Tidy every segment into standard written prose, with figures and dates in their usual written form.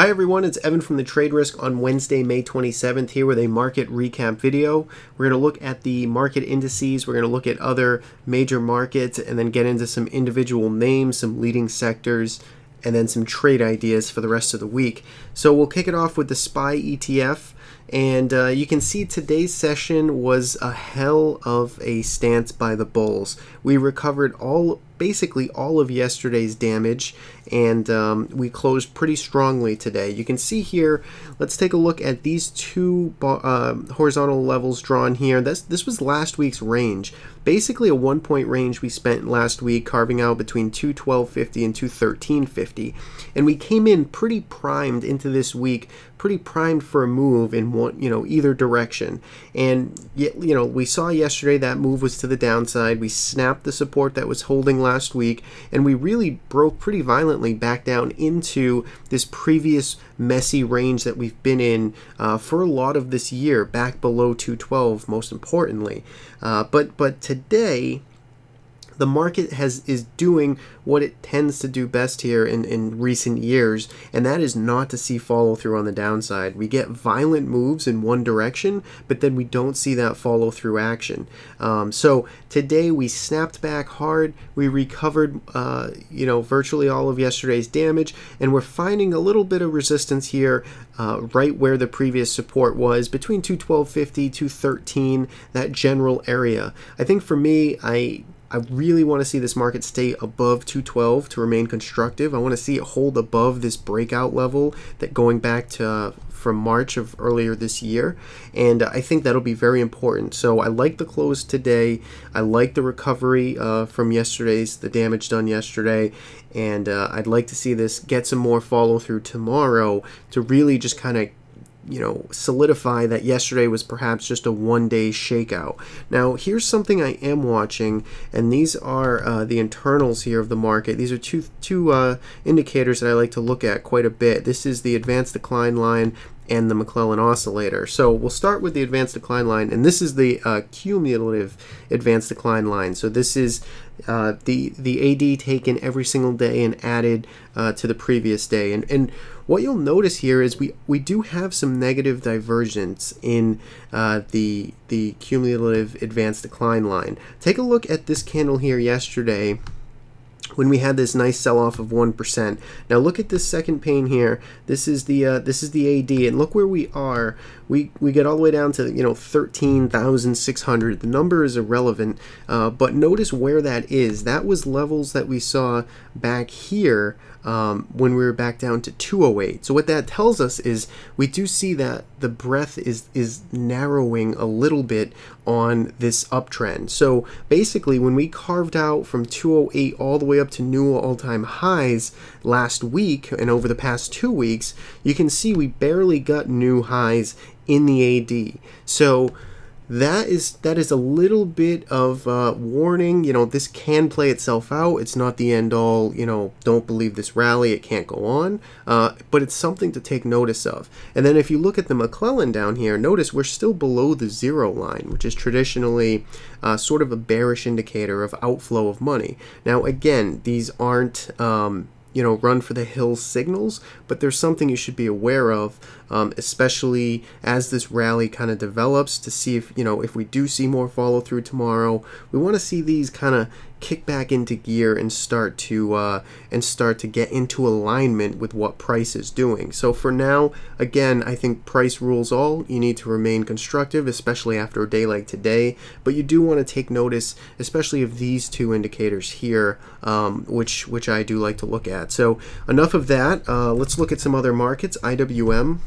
Hi everyone, it's Evan from the Trade Risk on Wednesday, May 27th here with a market recap video. We're going to look at the market indices, we're going to look at other major markets, and then get into some individual names, some leading sectors, and then some trade ideas for the rest of the week. So we'll kick it off with the SPY ETF. And you can see today's session was a hell of a stance by the bulls. We recovered basically all of yesterday's damage, and we closed pretty strongly today. You can see here, let's take a look at these two horizontal levels drawn here. This was last week's range. Basically a 1 point range we spent last week, carving out between 212.50 and 213.50. And we came in pretty primed into this week, pretty primed for a move in one, either direction. And we saw yesterday that move was to the downside. We snapped the support that was holding last week, and we really broke pretty violently back down into this previous messy range that we've been in for a lot of this year, back below 212 most importantly. But today the market is doing what it tends to do best here in recent years, and that is not to see follow through on the downside. We get violent moves in one direction, but then we don't see that follow through action. So today we snapped back hard. We recovered virtually all of yesterday's damage, and we're finding a little bit of resistance here right where the previous support was, between 212.50, 213, that general area. I think for me, I really want to see this market stay above 212 to remain constructive. I want to see it hold above this breakout level that going back to from March of earlier this year, and I think that'll be very important. So I like the close today. I like the recovery from the damage done yesterday, and I'd like to see this get some more follow through tomorrow to really just kind of solidify that yesterday was perhaps just a one-day shakeout. Now here's something I am watching, and these are the internals here of the market. These are two indicators that I like to look at quite a bit. This is the advanced decline line and the McClellan oscillator. So we'll start with the advanced decline line, and this is the cumulative advanced decline line. So this is the AD taken every single day and added to the previous day. And what you'll notice here is we do have some negative divergence in the cumulative advanced decline line. Take a look at this candle here yesterday, when we had this nice sell-off of 1%. Now look at this second pane here. This is the AD, and look where we are. We get all the way down to 13,600. The number is irrelevant, but notice where that is. That was levels that we saw back here when we were back down to 208. So what that tells us is we do see that the breadth is narrowing a little bit on this uptrend. So basically, when we carved out from 208 all the way up to new all-time highs last week and over the past 2 weeks, you can see we barely got new highs in the AD. So that is a little bit of warning. This can play itself out. It's not the end all. Don't believe this rally. It can't go on. But it's something to take notice of. And then if you look at the McClellan down here, notice we're still below the zero line, which is traditionally sort of a bearish indicator of outflow of money. Now again, these aren't run for the hills signals, but there's something you should be aware of, especially as this rally kind of develops, to see if we do see more follow through tomorrow. We want to see these kind of kick back into gear and start to get into alignment with what price is doing. So for now, again, I think price rules all. You need to remain constructive, especially after a day like today, but you do want to take notice, especially of these two indicators here, which I do like to look at. So enough of that. Let's look at some other markets. IWM.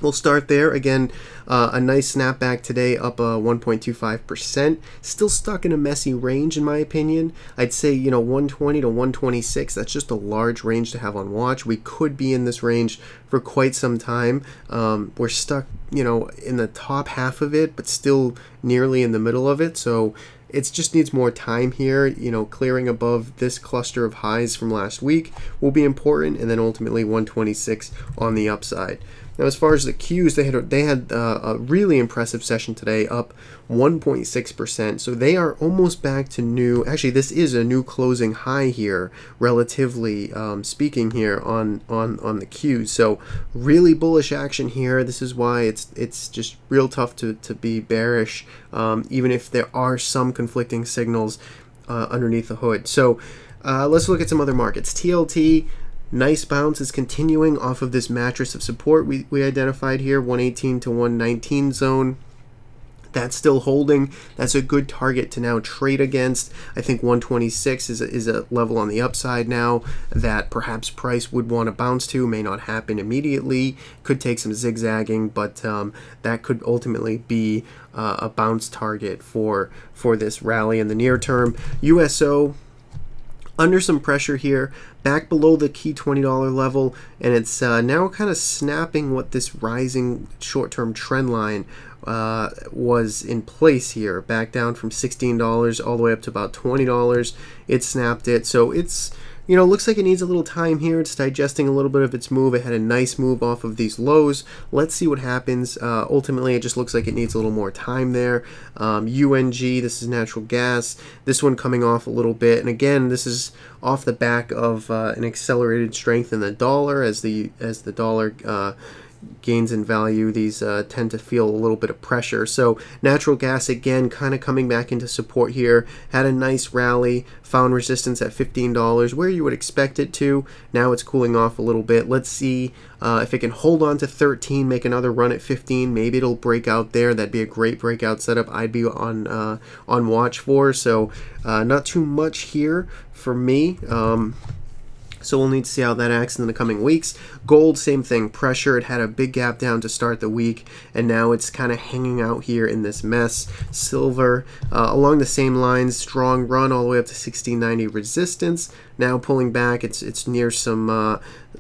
We'll start there. Again, a nice snapback today, up 1.25%. Still stuck in a messy range, in my opinion. I'd say, 120 to 126, that's just a large range to have on watch. We could be in this range for quite some time. We're stuck, in the top half of it, but still nearly in the middle of it. So it just needs more time here. Clearing above this cluster of highs from last week will be important, and then ultimately 126 on the upside. Now, as far as the Qs, they had a really impressive session today, up 1.6%. So they are almost back to new. Actually, this is a new closing high here, relatively speaking here on the Qs. So really bullish action here. This is why it's just real tough to be bearish, even if there are some conflicting signals underneath the hood. So let's look at some other markets. TLT. Nice bounce is continuing off of this mattress of support we identified here, 118 to 119 zone. That's still holding. That's a good target to now trade against. I think 126 is a level on the upside now that perhaps price would want to bounce to. May not happen immediately. Could take some zigzagging, but that could ultimately be a bounce target for this rally in the near term. USO. Under some pressure here, back below the key $20 level, and it's now kind of snapping what this rising short-term trend line was in place here, back down from $16 all the way up to about $20. It snapped it, so it's, you know, looks like it needs a little time here. It's digesting a little bit of its move. It had a nice move off of these lows. Let's see what happens. Ultimately, it just looks like it needs a little more time there. UNG, this is natural gas. This one coming off a little bit. And again, this is off the back of an accelerated strength in the dollar. As the dollar gains in value, these tend to feel a little bit of pressure. So natural gas again kind of coming back into support here, had a nice rally, found resistance at $15 where you would expect it to. Now it's cooling off a little bit. Let's see if it can hold on to 13, make another run at 15. Maybe it'll break out there. That'd be a great breakout setup I'd be on watch for. So not too much here for me. So we'll need to see how that acts in the coming weeks. Gold, same thing, pressure. It had a big gap down to start the week, and now it's kind of hanging out here in this mess. Silver, along the same lines, strong run all the way up to 1690 resistance. Now pulling back, it's near some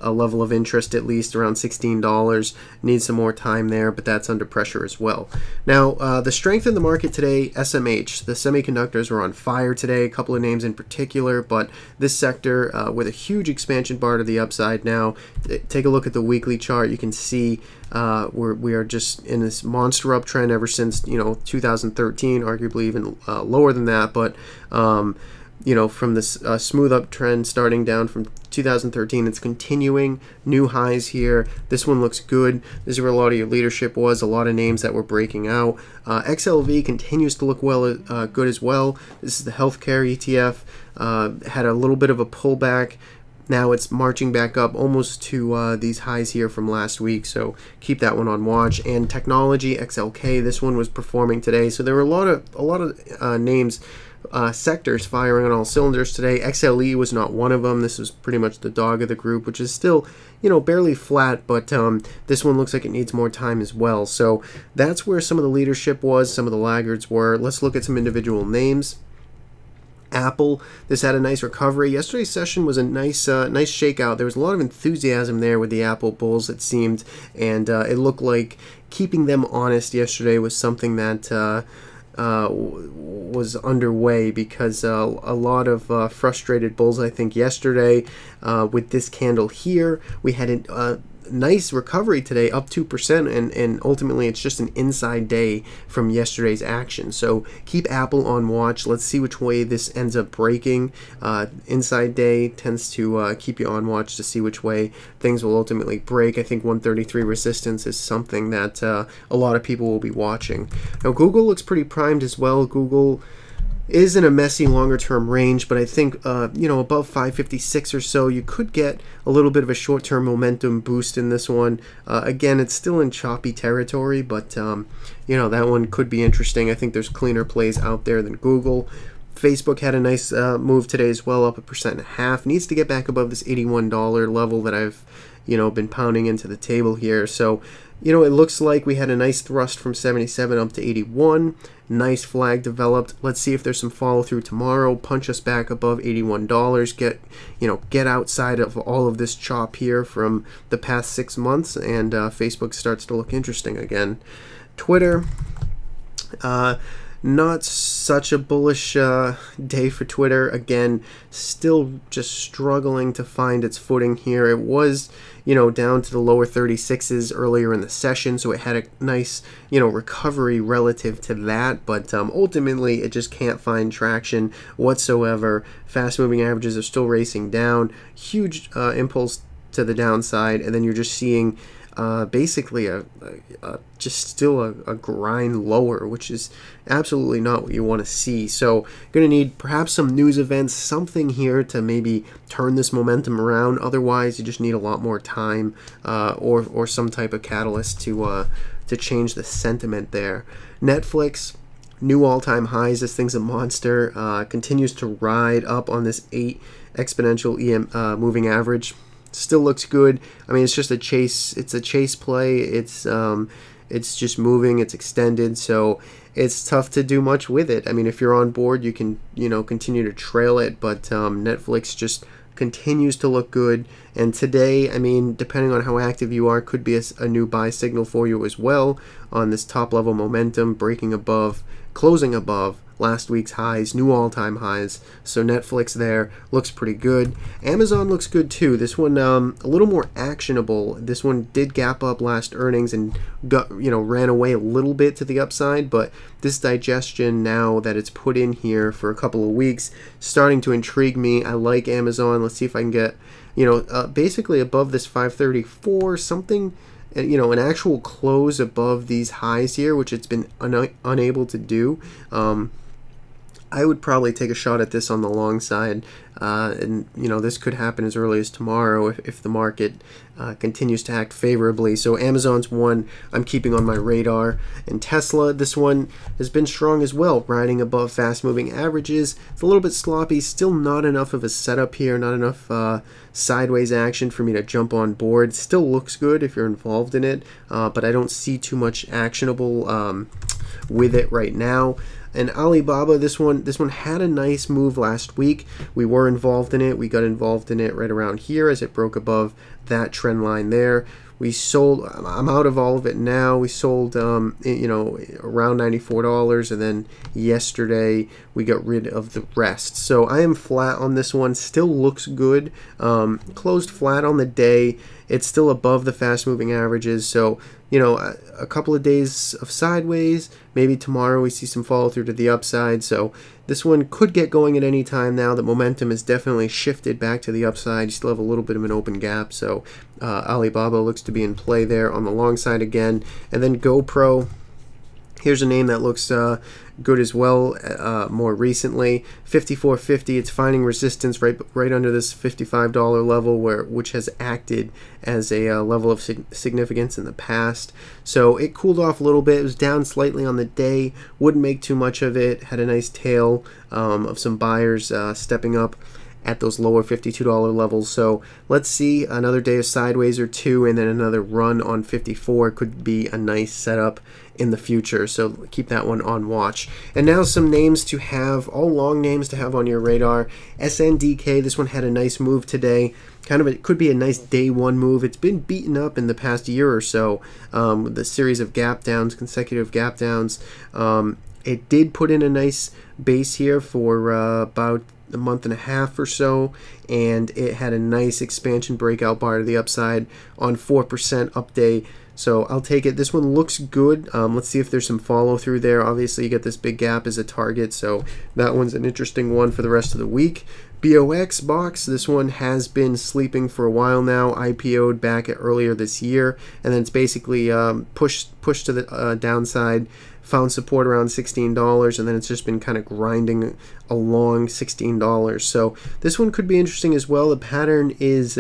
a level of interest, at least around $16. Needs some more time there, but that's under pressure as well. Now, the strength in the market today, SMH. The semiconductors were on fire today, a couple of names in particular, but this sector with a huge expansion bar to the upside now. Take a look at the weekly chart. You can see we are just in this monster uptrend ever since, you know, 2013, arguably even lower than that, but you know, from this smooth uptrend starting down from 2013, it's continuing. New highs here. This one looks good. This is where a lot of your leadership was. A lot of names that were breaking out. XLV continues to look good as well. This is the healthcare ETF. Had a little bit of a pullback. Now it's marching back up almost to these highs here from last week, so keep that one on watch. And technology, XLK, this one was performing today. So there were a lot of names, sectors firing on all cylinders today. XLE was not one of them. This was pretty much the dog of the group, which is still, you know, barely flat, but this one looks like it needs more time as well. So that's where some of the leadership was, some of the laggards were. Let's look at some individual names. Apple, this had a nice recovery. Yesterday's session was a nice shakeout. There was a lot of enthusiasm there with the Apple bulls, it seemed, and it looked like keeping them honest yesterday was something that was underway, because a lot of frustrated bulls, I think, yesterday with this candle here. We had a nice recovery today, up 2%, and ultimately it's just an inside day from yesterday's action. So keep Apple on watch. Let's see which way this ends up breaking. Inside day tends to keep you on watch to see which way things will ultimately break. I think 133 resistance is something that a lot of people will be watching. Now Google looks pretty primed as well. Google is in a messy longer term range, but I think you know, above 556 or so, you could get a little bit of a short term momentum boost in this one. Again, it's still in choppy territory, but you know, that one could be interesting. I think there's cleaner plays out there than Google. Facebook had a nice move today as well, up 1.5%. Needs to get back above this $81 level that I've, you know, been pounding into the table here. So, you know, it looks like we had a nice thrust from 77 up to 81. Nice flag developed. Let's see if there's some follow through tomorrow. Punch us back above $81. Get outside of all of this chop here from the past 6 months, and Facebook starts to look interesting again. Twitter. not such a bullish day for Twitter. Again, still just struggling to find its footing here. It was, down to the lower 36s earlier in the session, so it had a nice, recovery relative to that, but ultimately it just can't find traction whatsoever. Fast moving averages are still racing down, huge impulse to the downside, and then you're just seeing basically just still a grind lower, which is absolutely not what you want to see. So going to need perhaps some news events, something here to maybe turn this momentum around. Otherwise, you just need a lot more time or some type of catalyst to change the sentiment there. Netflix, new all-time highs. This thing's a monster. Continues to ride up on this 8 exponential moving average. Still looks good. I mean, it's just a chase. It's a chase play. It's just moving. It's extended, so it's tough to do much with it. I mean, if you're on board, you can continue to trail it, but Netflix just continues to look good. And today, I mean, depending on how active you are, could be a new buy signal for you as well on this top level momentum, breaking above, closing above last week's highs, new all-time highs. So Netflix there looks pretty good. Amazon looks good too. This one a little more actionable. This one did gap up last earnings and ran away a little bit to the upside, but this digestion now that it's put in here for a couple of weeks starting to intrigue me. I like Amazon. Let's see if I can get basically above this 534, something, an actual close above these highs here, which it's been unable to do. I would probably take a shot at this on the long side, and this could happen as early as tomorrow if the market continues to act favorably. So Amazon's one I'm keeping on my radar, and Tesla, this one has been strong as well, riding above fast-moving averages. It's a little bit sloppy, still not enough of a setup here, not enough sideways action for me to jump on board. Still looks good if you're involved in it, but I don't see too much actionable with it right now. And Alibaba, this one had a nice move last week. We were involved in it. We got involved in it right around here as it broke above that trend line there. We sold. I'm out of all of it now. We sold, around $94, and then yesterday we got rid of the rest. So I am flat on this one. Still looks good. Closed flat on the day. It's still above the fast-moving averages. So a couple of days of sideways. Maybe tomorrow we see some follow through to the upside. So this one could get going at any time now. The momentum is definitely shifted back to the upside. You still have a little bit of an open gap. So Alibaba looks to be in play there on the long side again. And then GoPro. Here's a name that looks good as well more recently. 54.50. It's finding resistance right under this $55 level, which has acted as a level of significance in the past. So it cooled off a little bit. It was down slightly on the day. Wouldn't make too much of it. Had a nice tail of some buyers stepping up at those lower $52 levels. So let's see, another day of sideways or two, and then another run on 54 could be a nice setup in the future. So keep that one on watch. And now some names to have, all long names to have on your radar. SNDK, this one had a nice move today. It could be a nice day one move. It's been beaten up in the past year or so with a series of gap downs, consecutive gap downs. It did put in a nice base here for about a month and a half or so, and it had a nice expansion breakout bar to the upside on 4% up day. So I'll take it. This one looks good. Let's see if there's some follow through there. Obviously you get this big gap as a target, so that one's an interesting one for the rest of the week. BOX box, this one has been sleeping for a while now. IPO'd back earlier this year, and then it's basically pushed to the downside, found support around $16, and then it's just been kind of grinding along $16. So this one could be interesting as well. The pattern is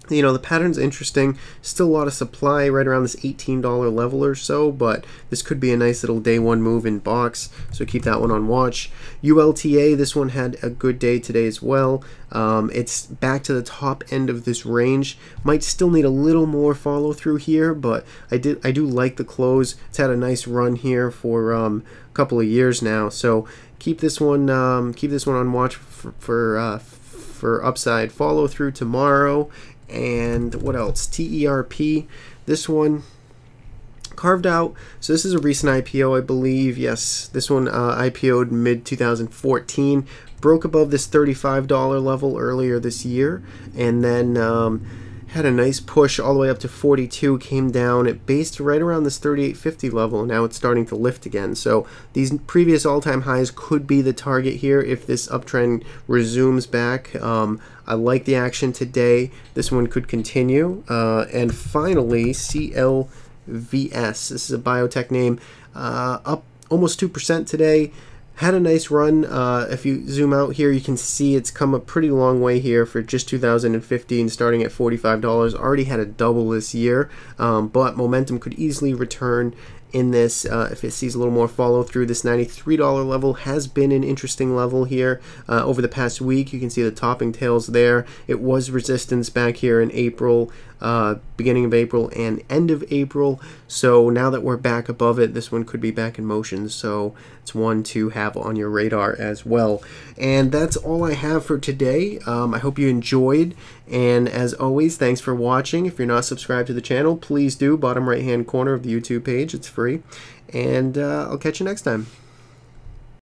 the pattern's interesting. Still a lot of supply right around this $18 level or so, but this could be a nice little day one move in box, so keep that one on watch. ULTA, this one had a good day today as well. It's back to the top end of this range. Might still need a little more follow through here, but I do like the close. It's had a nice run here for a couple of years now, so keep this one on watch for upside follow through tomorrow. And what else? TERP, this one Carved out. So this is a recent IPO, I believe. Yes, this one IPO'd mid 2014. Broke above this $35 level earlier this year, and then had a nice push all the way up to 42. Came down. It based right around this 38.50 level, and now it's starting to lift again. So these previous all-time highs could be the target here if this uptrend resumes back. I like the action today. This one could continue. And finally, CLVS. This is a biotech name, up almost 2% today. Had a nice run. If you zoom out here, you can see it's come a pretty long way here for just 2015, starting at $45. Already had a double this year, but momentum could easily return in this if it sees a little more follow through. This $93 level has been an interesting level here over the past week. You can see the topping tails there. It was resistance back here in April, beginning of April and end of April. So now that we're back above it, this one could be back in motion. So it's one to have on your radar as well. And that's all I have for today. I hope you enjoyed. And as always, thanks for watching. If you're not subscribed to the channel, please do. Bottom right hand corner of the YouTube page. It's free. And I'll catch you next time.